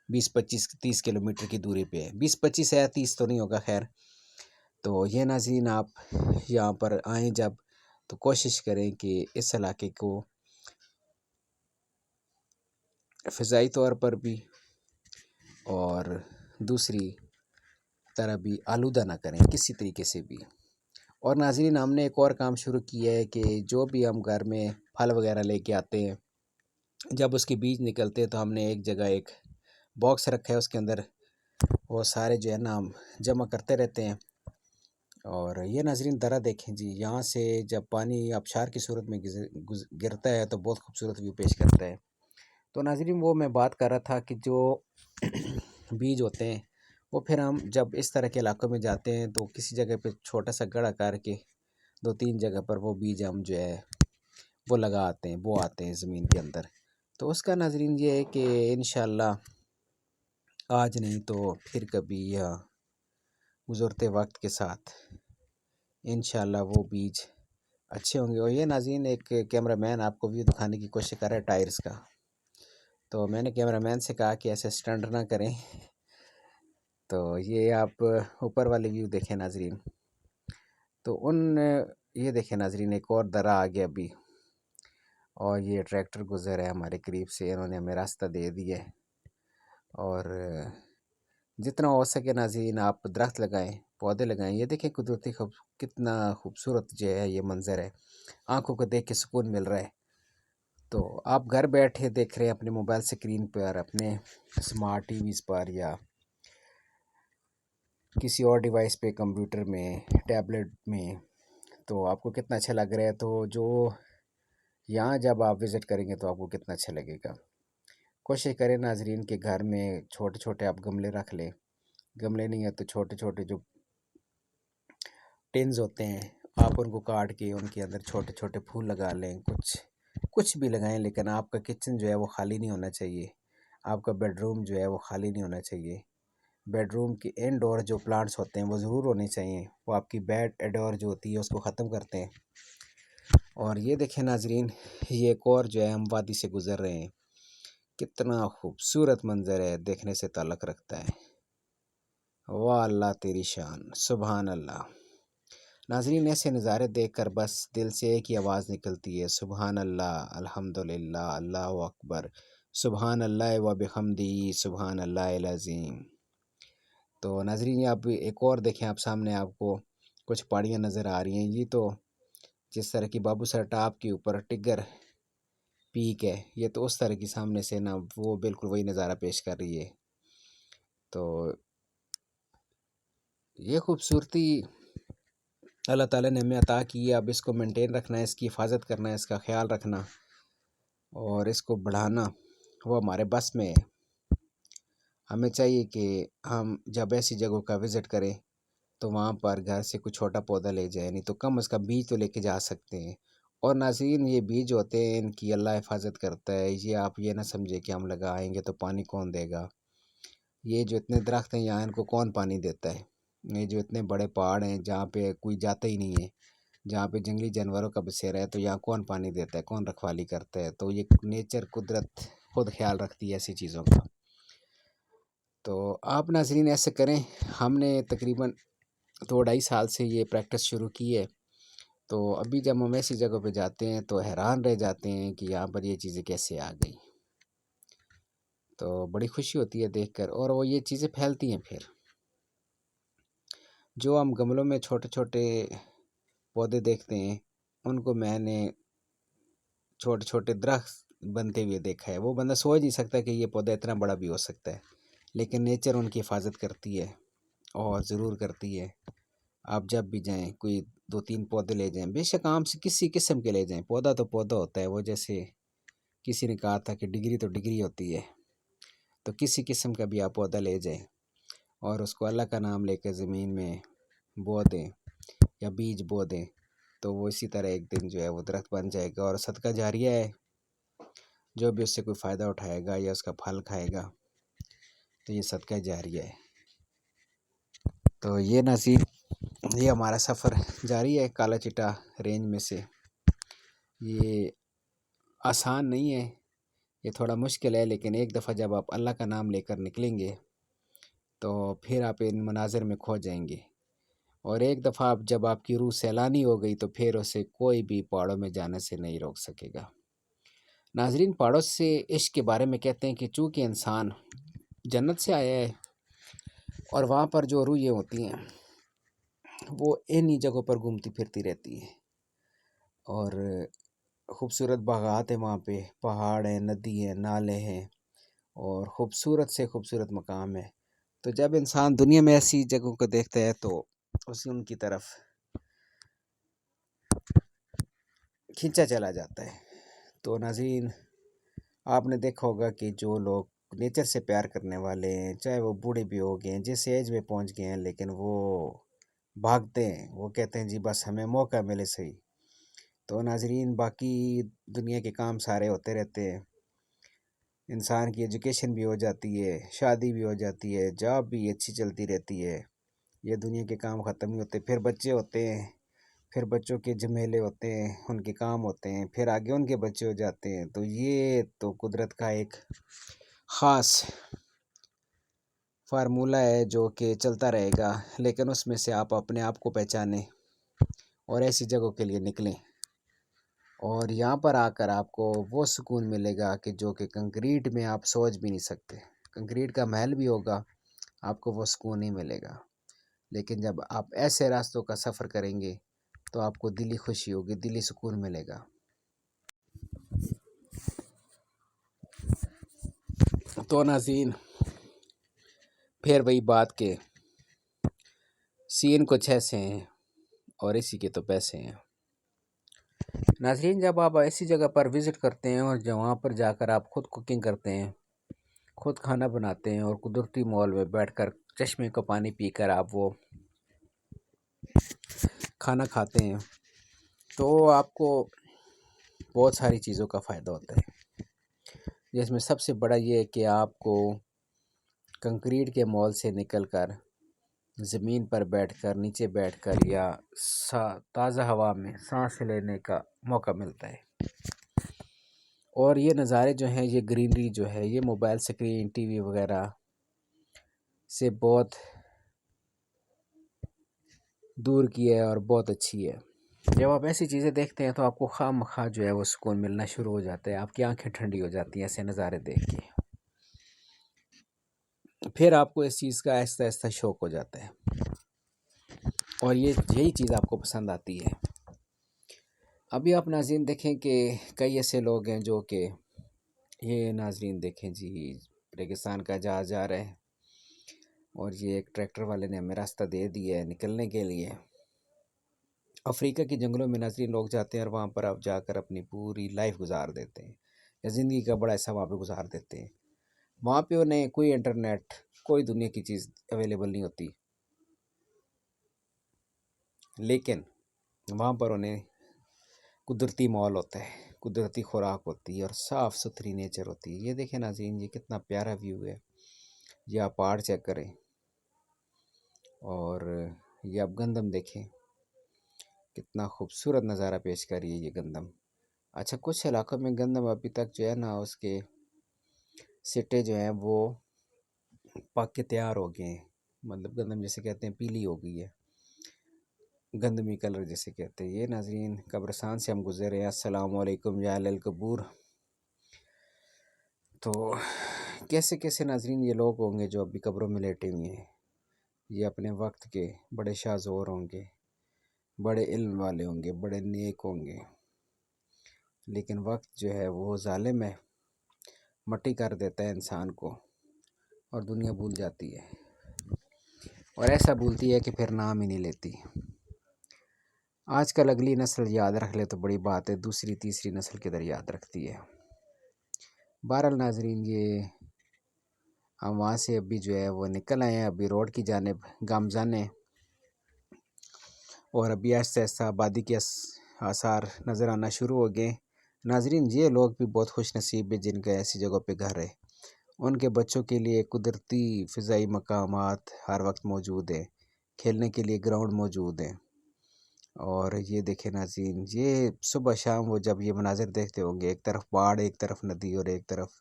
20-25-30 کلومیٹر کی دوری پہ ہے، 20-25 ہے، 30 تو نہیں ہوگا خیر۔ تو یہ ناظرین آپ یہاں پر آئیں جب تو کوشش کریں کہ اس علاقے کو فضائی طور پر بھی اور دوسری طرح بھی آلودہ نہ کریں کسی طریقے سے بھی۔ اور ناظرین ہم نے ایک اور کام شروع کیا ہے کہ جو بھی ہم گھر میں پھل وغیرہ لے کے آتے ہیں، جب اس کے بیج نکلتے ہیں تو ہم نے ایک جگہ ایک باکس رکھا ہے، اس کے اندر وہ سارے جو ہے نا ہم جمع کرتے رہتے ہیں۔ اور یہ ناظرین درہ دیکھیں جی، یہاں سے جب پانی آبشار کی صورت میں گرتا ہے تو بہت خوبصورت ویو پیش کرتا ہے۔ تو ناظرین وہ میں بات کر رہا تھا کہ جو بیج ہوتے ہیں وہ پھر ہم جب اس طرح کے علاقوں میں جاتے ہیں تو کسی جگہ پہ چھوٹا سا گڑھا کر کے 2-3 جگہ پر وہ بیج ہم جو ہے وہ لگا آتے ہیں، بو آتے ہیں زمین کے اندر۔ تو اس کا ناظرین یہ ہے کہ انشاءاللہ آج نہیں تو پھر کبھی یا گزرتے وقت کے ساتھ انشاءاللہ وہ بیج اچھے ہوں گے۔ اور یہ ناظرین ایک کیمرہ مین آپ کو ویو دکھانے کی کوشش کر رہا ہے ٹائرز کا، تو میں نے کیمرہ مین سے کہا کہ ایسے سٹنٹ نہ کریں، تو یہ آپ اوپر والے ویو دیکھیں ناظرین۔ تو یہ دیکھیں ناظرین ایک اور درہ آگیا ابھی، اور یہ ٹریکٹر گزر ہے ہمارے قریب سے، انہوں نے ہمیں راستہ دے دیا ہے، اور جتنا ہو سکے ناظرین آپ درخت لگائیں، پودے لگائیں۔ یہ دیکھیں قدرتی کتنا خوبصورت جو ہے یہ منظر ہے، آنکھوں کو دیکھ کے سکون مل رہا ہے۔ تو آپ گھر بیٹھے دیکھ رہے ہیں اپنے موبائل اسکرین پر، اپنے اسمارٹ ٹی ویز پر، یا کسی اور ڈیوائس پہ، کمپیوٹر میں، ٹیبلٹ میں، تو آپ کو کتنا اچھا لگ رہا ہے۔ تو جو یہاں جب آپ وزٹ کریں گے تو آپ کو کتنا اچھا لگے گا۔ کوشش کریں ناظرین کہ گھر میں چھوٹے چھوٹے آپ گملے رکھ لیں، گملے نہیں ہیں تو چھوٹے چھوٹے جو ٹینز ہوتے ہیں، آپ ان کو کاٹ کے ان کے اندر چھوٹے چھوٹے پھول لگا لیں، کچھ بھی لگائیں، لیکن آپ کا کچن جو ہے وہ خالی نہیں ہونا چاہیے، آپ کا بیڈ روم جو ہے وہ خالی نہیں ہونا چاہیے۔ بیڈ روم کی انڈور جو پلانٹس ہوتے ہیں وہ ضرور ہونے چاہیے، وہ آپ کی بیڈ ایڈور جو ہوتی ہے اس کو ختم کرتے ہیں۔ اور یہ دیکھیں ناظرین، یہ ایک اور جو ہے ہم وادی سے گزر رہے ہیں، کتنا خوبصورت منظر ہے، دیکھنے سے تعلق رکھتا ہے۔ واہ اللہ تیری شان، سبحان اللہ۔ ناظرین ایسے نظارے دیکھ کر بس دل سے ایک ہی آواز نکلتی ہے، سبحان اللہ، الحمدللہ، اللہ اکبر، سبحان اللہ و بحمدی، سبحان اللہ العظیم۔ تو ناظرین یہ آپ ایک اور دیکھیں، آپ سامنے آپ کو کچھ پہاڑیاں نظر آ رہی ہیں، یہ تو جس طرح کی بابو سر ٹاپ کے اوپر ٹگر پیک ہے، یہ تو اس طرح کی سامنے سے نا وہ بالکل وہی نظارہ پیش کر رہی ہے۔ تو یہ خوبصورتی اللہ تعالیٰ نے ہمیں عطا کی ہے، اب اس کو مینٹین رکھنا ہے، اس کی حفاظت کرنا ہے، اس کا خیال رکھنا اور اس کو بڑھانا وہ ہمارے بس میں ہے۔ ہمیں چاہیے کہ ہم جب ایسی جگہوں کا وزٹ کریں تو وہاں پر گھر سے کچھ چھوٹا پودا لے جائیں، نہیں تو کم از کم بیج تو لے کے جا سکتے ہیں۔ اور ناظرین یہ بیج ہوتے ہیں، ان کی اللہ حفاظت کرتا ہے، یہ آپ یہ نہ سمجھے کہ ہم لگائیں گے تو پانی کون دے گا۔ یہ جو اتنے درخت ہیں یہاں، ان کو کون پانی دیتا ہے؟ یہ جو اتنے بڑے پہاڑ ہیں جہاں پہ کوئی جاتا ہی نہیں ہے، جہاں پہ جنگلی جانوروں کا بسیرا ہے، تو یہاں کون پانی دیتا ہے، کون رکھوالی کرتا ہے؟ تو یہ نیچر، قدرت خود خیال رکھتی ہے ایسی چیزوں کا۔ تو آپ ناظرین ایسے کریں، ہم نے تقریباً 2-2.5 سال سے یہ پریکٹس شروع کی ہے، تو ابھی جب ہم ایسی جگہوں پہ جاتے ہیں تو حیران رہ جاتے ہیں کہ یہاں پر یہ چیزیں کیسے آ گئی۔ تو بڑی خوشی ہوتی ہے دیکھ کر، اور وہ یہ چیزیں پھیلتی ہیں پھر۔ جو ہم گملوں میں چھوٹے چھوٹے پودے دیکھتے ہیں، ان کو میں نے چھوٹے چھوٹے درخت بنتے ہوئے دیکھا ہے۔ وہ بندہ سوچ نہیں سکتا کہ یہ پودا اتنا بڑا بھی ہو سکتا ہے، لیکن نیچر ان کی حفاظت کرتی ہے اور ضرور کرتی ہے۔ آپ جب بھی جائیں کوئی 2-3 پودے لے جائیں، بے شک عام سے کسی قسم کے لے جائیں، پودا تو پودا ہوتا ہے، وہ جیسے کسی نے کہا تھا کہ ڈگری تو ڈگری ہوتی ہے، تو کسی قسم کا بھی آپ پودا لے جائیں اور اس کو اللہ کا نام لے کے زمین میں بو دیں یا بیج بو دیں، تو وہ اسی طرح ایک دن جو ہے وہ درخت بن جائے گا، اور صدقہ جاریہ ہے، جو بھی اس سے کوئی فائدہ اٹھائے گا یا اس کا پھل کھائے گا تو یہ صدقہ جاریہ ہے۔ تو یہ ناظرین، یہ ہمارا سفر جاری ہے کالا چٹا رینج میں سے۔ یہ آسان نہیں ہے، یہ تھوڑا مشکل ہے، لیکن ایک دفعہ جب آپ اللہ کا نام لے کر نکلیں گے تو پھر آپ ان مناظر میں کھو جائیں گے، اور ایک دفعہ جب آپ کی روح سیلانی ہو گئی تو پھر اسے کوئی بھی پہاڑوں میں جانے سے نہیں روک سکے گا۔ ناظرین پہاڑوں سے عشق کے بارے میں کہتے ہیں کہ چونکہ انسان جنت سے آیا ہے اور وہاں پر جو روحیں ہوتی ہیں وہ انہی جگہوں پر گھومتی پھرتی رہتی ہیں، اور خوبصورت باغات ہیں وہاں پہ، پہاڑ ہیں، ندی ہیں، نالے ہیں، اور خوبصورت سے خوبصورت مقام ہے۔ تو جب انسان دنیا میں ایسی جگہوں کو دیکھتا ہے تو اسے ان کی طرف کھینچا چلا جاتا ہے۔ تو ناظرین آپ نے دیکھا ہوگا کہ جو لوگ نیچر سے پیار کرنے والے ہیں، چاہے وہ بوڑھے بھی ہو گئے ہیں، جس ایج میں پہنچ گئے ہیں، لیکن وہ بھاگتے ہیں، وہ کہتے ہیں جی بس ہمیں موقع ملے صحیح۔ تو ناظرین باقی دنیا کے کام سارے ہوتے رہتے ہیں، انسان کی ایجوکیشن بھی ہو جاتی ہے، شادی بھی ہو جاتی ہے، جاب بھی اچھی چلتی رہتی ہے، یہ دنیا کے کام ختم نہیں ہوتے، پھر بچے ہوتے ہیں، پھر بچوں کے جھمیلے ہوتے ہیں، ان کے کام ہوتے ہیں، پھر آگے ان کے بچے ہو جاتے ہیں۔ تو یہ تو قدرت کا ایک خاص فارمولہ ہے جو کہ چلتا رہے گا، لیکن اس میں سے آپ اپنے آپ کو پہچانیں اور ایسی جگہوں کے لیے نکلیں، اور یہاں پر آ کر آپ کو وہ سکون ملے گا کہ جو کہ کنکریٹ میں آپ سوچ بھی نہیں سکتے۔ کنکریٹ کا محل بھی ہوگا، آپ کو وہ سکون نہیں ملے گا. لیکن جب آپ ایسے راستوں کا سفر کریں گے تو آپ کو دلی خوشی ہوگی، دلی سکون ملے گا. تو ناظرین، پھر وہی بات کہ سین کچھ ایسے ہیں اور اسی کے تو پیسے ہیں. ناظرین، جب آپ ایسی جگہ پر وزٹ کرتے ہیں اور جب وہاں پر جا کر آپ خود کوکنگ کرتے ہیں، خود کھانا بناتے ہیں اور قدرتی ماحول میں بیٹھ کر چشمے کا پانی پی کر آپ وہ کھانا کھاتے ہیں، تو آپ کو بہت ساری چیزوں کا فائدہ ہوتا ہے. جس میں سب سے بڑا یہ ہے کہ آپ کو کنکریٹ کے ماحول سے نکل کر زمین پر بیٹھ کر، نیچے بیٹھ کر یا تازہ ہوا میں سانس لینے کا موقع ملتا ہے. اور یہ نظارے جو ہیں، یہ گرینری جو ہے، یہ موبائل سکرین، ٹی وی وغیرہ سے بہت دور کی ہے اور بہت اچھی ہے. جب آپ ایسی چیزیں دیکھتے ہیں تو آپ کو خواہ مخواہ جو ہے وہ سکون ملنا شروع ہو جاتا ہے. آپ کی آنکھیں ٹھنڈی ہو جاتی ہیں ایسے نظارے دیکھ کے. پھر آپ کو اس چیز کا آہستہ آہستہ شوق ہو جاتا ہے اور یہی چیز آپ کو پسند آتی ہے. ابھی آپ ناظرین دیکھیں کہ کئی ایسے لوگ ہیں جو کہ یہ ناظرین دیکھیں جی، ریگستان کا جہاز جا رہا ہے اور یہ ایک ٹریکٹر والے نے ہمیں راستہ دے دیا ہے نکلنے کے لیے. افریقہ کے جنگلوں میں ناظرین لوگ جاتے ہیں اور وہاں پر آپ جا کر اپنی پوری لائف گزار دیتے ہیں یا زندگی کا بڑا حصہ وہاں پہ گزار دیتے ہیں. وہاں پہ انہیں کوئی انٹرنیٹ، کوئی دنیا کی چیز اویلیبل نہیں ہوتی، لیکن وہاں پر انہیں قدرتی ماحول ہوتا ہے، قدرتی خوراک ہوتی ہے اور صاف ستھری نیچر ہوتی ہے. یہ دیکھیں ناظرین، یہ کتنا پیارا ویو ہے. یہ آپ پہاڑ چیک کریں اور یہ آپ گندم دیکھیں، کتنا خوبصورت نظارہ پیش کر رہی ہے یہ گندم. اچھا، کچھ علاقوں میں گندم ابھی تک جو ہے نا، اس کے سٹے جو ہیں وہ پک کے تیار ہو گئے ہیں. مطلب گندم جیسے کہتے ہیں پیلی ہو گئی ہے، گندمی کلر جیسے کہتے ہیں. یہ ناظرین قبرستان سے ہم گزر رہے ہیں. السلام علیکم یا القبور. تو کیسے کیسے ناظرین یہ لوگ ہوں گے جو ابھی قبروں میں لیٹے ہوئے ہیں. یہ اپنے وقت کے بڑے شاذور ہوں گے، بڑے علم والے ہوں گے، بڑے نیک ہوں گے، لیکن وقت جو ہے وہ ظالم ہے، مٹی کر دیتا ہے انسان کو اور دنیا بھول جاتی ہے، اور ایسا بھولتی ہے کہ پھر نام ہی نہیں لیتی. آج کل اگلی نسل یاد رکھ لے تو بڑی بات ہے، دوسری تیسری نسل کدھر یاد رکھتی ہے. بہرحال ناظرین، یہ ہم وہاں سے ابھی جو ہے وہ نکل آئے ہیں ابھی روڈ کی جانب گامزن ہے، اور ابھی آہستہ آہستہ آبادی کے آثار نظر آنا شروع ہو گئے. ناظرین، یہ لوگ بھی بہت خوش نصیب ہیں جن کا ایسی جگہوں پہ گھر ہے. ان کے بچوں کے لیے قدرتی فضائی مقامات ہر وقت موجود ہیں، کھیلنے کے لیے گراؤنڈ موجود ہیں. اور یہ دیکھیں ناظرین، یہ صبح شام وہ جب یہ مناظر دیکھتے ہوں گے، ایک طرف پہاڑ، ایک طرف ندی اور ایک طرف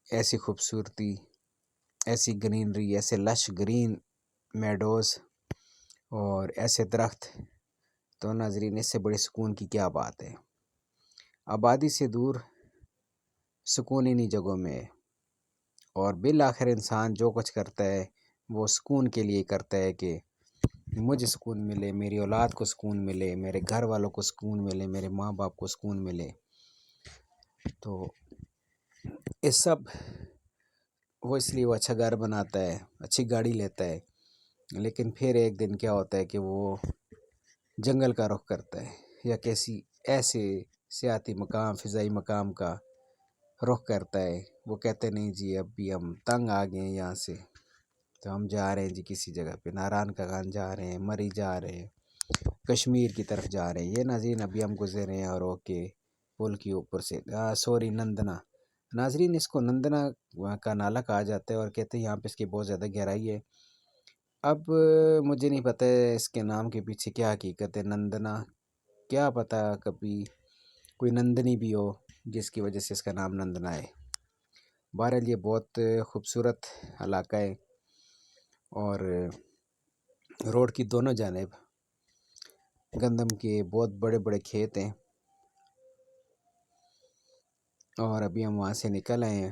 ایسی خوبصورتی، ایسی گرینری، ایسے لش گرین میڈوز اور ایسے درخت، تو ناظرین اس سے بڑے سکون کی کیا بات ہے. آبادی سے دور سکون انہی جگہوں میں ہے، اور بالآخر انسان جو کچھ کرتا ہے وہ سکون کے لیے کرتا ہے کہ مجھے سکون ملے، میری اولاد کو سکون ملے، میرے گھر والوں کو سکون ملے، میرے ماں باپ کو سکون ملے. تو یہ سب وہ اس لیے وہ اچھا گھر بناتا ہے، اچھی گاڑی لیتا ہے، لیکن پھر ایک دن کیا ہوتا ہے کہ وہ جنگل کا رخ کرتا ہے یا کسی ایسے سیاحتی مقام، فضائی مقام کا رخ کرتا ہے. وہ کہتے نہیں جی اب بھی ہم تنگ آ گئے ہیں یہاں سے، تو ہم جا رہے ہیں جی کسی جگہ پہ، ناران کا گان جا رہے ہیں، مری جا رہے ہیں، کشمیر کی طرف جا رہے ہیں. یہ ناظرین ابھی ہم گزرے ہیں اور اوکے پل کے اوپر سے، سوری نندنا. ناظرین اس کو نندنا کا نالہ کہا جاتا ہے اور کہتے ہیں یہاں پہ اس کی بہت زیادہ گہرائی ہے. اب مجھے نہیں پتہ ہے اس کے نام کے پیچھے کیا حقیقت ہے. نندنا، کیا پتہ کبھی کوئی نندنی بھی ہو جس کی وجہ سے اس کا نام نندنا ہے. بہرحال یہ بہت خوبصورت علاقہ ہے اور روڈ کی دونوں جانب گندم کے بہت بڑے بڑے کھیت ہیں، اور ابھی ہم وہاں سے نکل آئے ہیں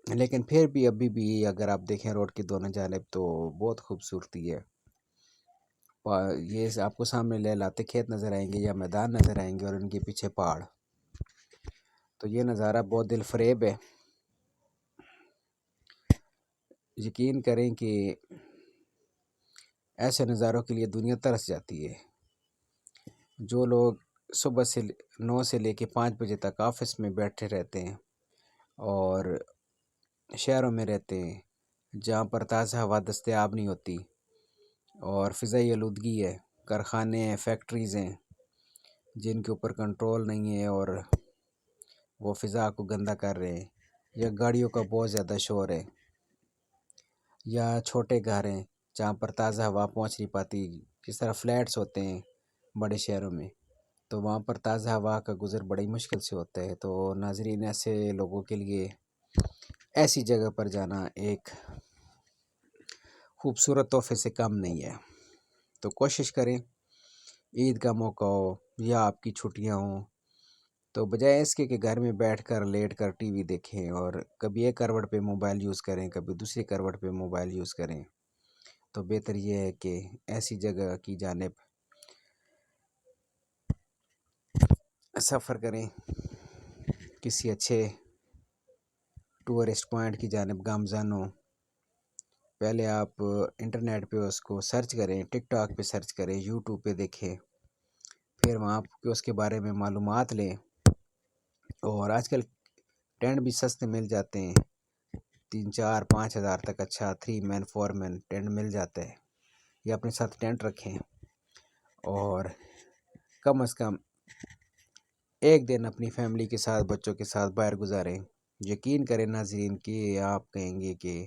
لیکن پھر بھی ابھی بھی اگر آپ دیکھیں روڈ کی دونوں جانب تو بہت خوبصورتی ہے۔ یہ آپ کو سامنے لہلاتے کھیت نظر آئیں گے یا میدان نظر آئیں گے اور ان کے پیچھے پہاڑ، تو یہ نظارہ بہت دل فریب ہے۔ یقین کریں کہ ایسے نظاروں کے لیے دنیا ترس جاتی ہے۔ جو لوگ صبح سے 9 سے لے کے 5 بجے تک آفس میں بیٹھے رہتے ہیں اور شہروں میں رہتے ہیں جہاں پر تازہ ہوا دستیاب نہیں ہوتی اور فضائی آلودگی ہے، کارخانے ہیں، فیکٹریز ہیں جن کے اوپر کنٹرول نہیں ہے اور وہ فضا کو گندا کر رہے ہیں، یا گاڑیوں کا بہت زیادہ شور ہے، یا چھوٹے گھر ہیں جہاں پر تازہ ہوا پہنچ نہیں پاتی، جس طرح فلیٹس ہوتے ہیں بڑے شہروں میں، تو وہاں پر تازہ ہوا کا گزر بڑی مشکل سے ہوتا ہے۔ تو ناظرین، ایسے لوگوں کے لیے ایسی جگہ پر جانا ایک خوبصورت تحفے سے کم نہیں ہے۔ تو کوشش کریں، عید کا موقع ہو یا آپ کی چھٹیاں ہوں، تو بجائے اس کے کہ گھر میں بیٹھ کر لیٹ کر ٹی وی دیکھیں اور کبھی ایک کروٹ پہ موبائل یوز کریں کبھی دوسری کروٹ پہ موبائل یوز کریں، تو بہتر یہ ہے کہ ایسی جگہ کی جانب سفر کریں، کسی اچھے ٹورسٹ پوائنٹ کی جانب گامزن ہوں۔ پہلے آپ انٹرنیٹ پہ اس کو سرچ کریں، ٹک ٹاک پہ سرچ کریں، یوٹیوب پہ دیکھیں، پھر وہاں کے اس کے بارے میں معلومات لیں، اور آج کل ٹینٹ بھی سستے مل جاتے ہیں، 3 4 5 ہزار تک اچھا 3 مین 4 مین ٹینٹ مل جاتا ہے۔ یہ اپنے ساتھ ٹینٹ رکھیں اور کم از کم ایک دن اپنی فیملی کے ساتھ بچوں کے ساتھ باہر گزاریں۔ یقین کریں ناظرین کہ آپ کہیں گے کہ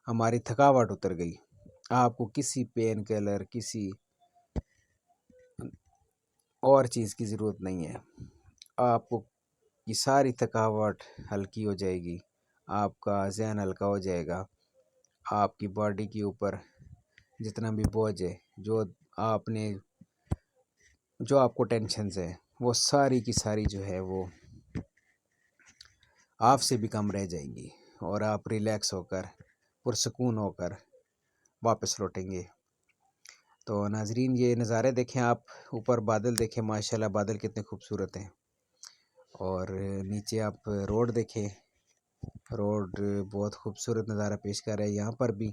ہماری تھکاوٹ اتر گئی۔ آپ کو کسی پین کلر کسی اور چیز کی ضرورت نہیں ہے، آپ کو یہ ساری تھکاوٹ ہلکی ہو جائے گی، آپ کا ذہن ہلکا ہو جائے گا، آپ کی باڈی کے اوپر جتنا بھی بوجھ ہے، جو آپ کو ٹینشنز ہے، وہ ساری کی ساری جو ہے وہ آپ سے بھی کم رہ جائیں گی اور آپ ریلیکس ہو کر پرسکون ہو کر واپس لوٹیں گے۔ تو ناظرین، یہ نظارے دیکھیں، آپ اوپر بادل دیکھیں، ماشاءاللہ بادل کتنے خوبصورت ہیں، اور نیچے آپ روڈ دیکھیں، روڈ بہت خوبصورت نظارہ پیش کر رہا ہے یہاں پر بھی۔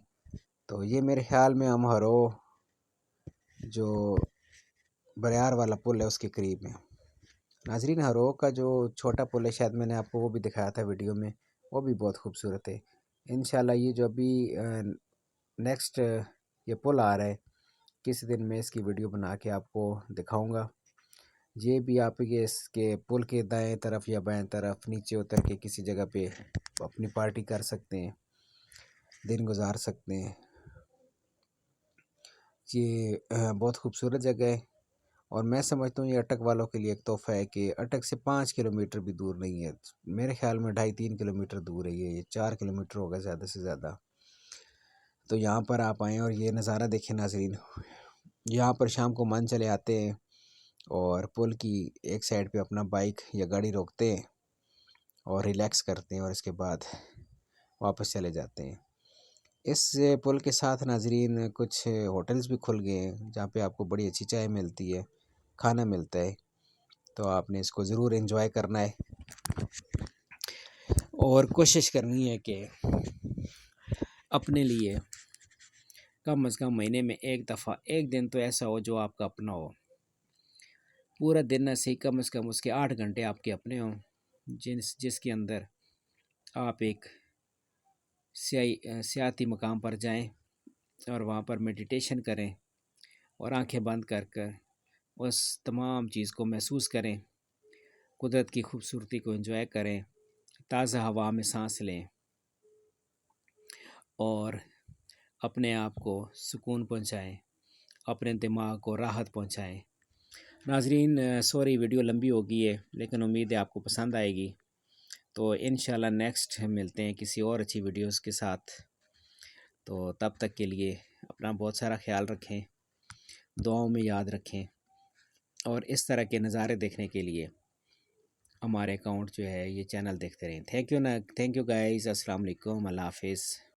تو یہ میرے خیال میں امہرو جو بریار والا پل ہے اس کے قریب ہے۔ ناظرین، ہرو کا جو چھوٹا پل ہے، شاید میں نے آپ کو وہ بھی دکھایا تھا ویڈیو میں، وہ بھی بہت خوبصورت ہے۔ انشاءاللہ یہ جو ابھی نیکسٹ یہ پل آ رہا ہے، کسی دن میں اس کی ویڈیو بنا کے آپ کو دکھاؤں گا۔ یہ بھی آپ کے اس کے پل کے دائیں طرف یا بائیں طرف نیچے اتر کے کسی جگہ پہ اپنی پارٹی کر سکتے ہیں، دن گزار سکتے ہیں۔ یہ بہت خوبصورت جگہ ہے، اور میں سمجھتا ہوں یہ اٹک والوں کے لیے ایک تحفہ ہے کہ اٹک سے 5 کلومیٹر بھی دور نہیں ہے، میرے خیال میں 2.5 3 کلومیٹر دور ہے، یہ 4 کلومیٹر ہوگا زیادہ سے زیادہ۔ تو یہاں پر آپ آئیں اور یہ نظارہ دیکھیں ناظرین، یہاں پر شام کو مان چلے آتے ہیں اور پل کی ایک سائڈ پہ اپنا بائک یا گاڑی روکتے ہیں اور ریلیکس کرتے ہیں، اور اس کے بعد واپس چلے جاتے ہیں۔ اس پل کے ساتھ ناظرین کچھ ہوٹلز بھی کھل گئے ہیں جہاں پہ آپ کو بڑی اچھی چائے ملتی ہے، کھانا ملتا ہے، تو آپ نے اس کو ضرور انجوائے کرنا ہے اور کوشش کرنی ہے کہ اپنے لیے کم از کم مہینے میں ایک دفعہ ایک دن تو ایسا ہو جو آپ کا اپنا ہو۔ پورا دن نہ صحیح، کم از کم اس کے 8 گھنٹے آپ کے اپنے ہوں، جس کے اندر آپ ایک سیاحتی مقام پر جائیں اور وہاں پر میڈیٹیشن کریں اور آنکھیں بند کر کر اس تمام چیز کو محسوس کریں، قدرت کی خوبصورتی کو انجوائے کریں، تازہ ہوا میں سانس لیں اور اپنے آپ کو سکون پہنچائیں، اپنے دماغ کو راحت پہنچائیں۔ ناظرین، سوری ویڈیو لمبی ہو گئی ہے، لیکن امید ہے آپ کو پسند آئے گی۔ تو انشاءاللہ نیکسٹ ملتے ہیں کسی اور اچھی ویڈیوز کے ساتھ۔ تو تب تک کے لیے اپنا بہت سارا خیال رکھیں، دعاؤں میں یاد رکھیں، اور اس طرح کے نظارے دیکھنے کے لیے ہمارے اکاؤنٹ جو ہے یہ چینل دیکھتے رہیں. تھینک یو نا، تھینک یو گائز، السلام علیکم، اللہ حافظ.